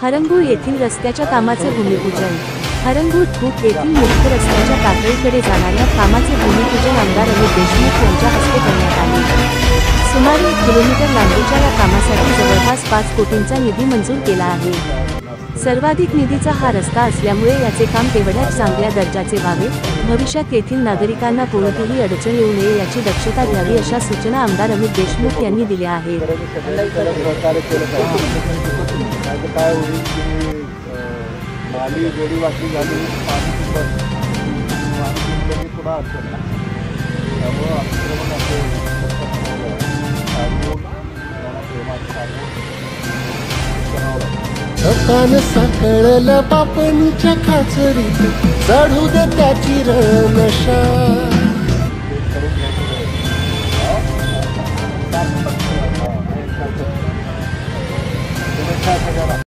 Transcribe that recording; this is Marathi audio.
हरंगुळ येथील रस्त्याच्या कामाचे भूमिपूजन। हरंगुळ खूप येथील मुख्य रस्त्याच्या पातळीकडे जाणाऱ्या कामाचे भूमिपूजन आमदार अमित देशमुख यांच्या हस्ते करण्यात आले। सुमारे 1 किलोमीटर लांबीच्या या कामासाठी जवळपास 5 कोटींचा निधी मंजूर केला आहे। सर्वाधिक निधीचा हा रस्ता असल्यामुळे याचे काम तेवढ्याच चांगल्या दर्जाचे व्हावे, भविष्यात येथील नागरिकांना कोणतीही अडचण येऊ नये याची दक्षता घ्यावी अशा सूचना आमदार अमित देशमुख यांनी दिल्या आहेत। कान साकळलं बापणीच्या खाचरीत चढू दे त्याची नशा।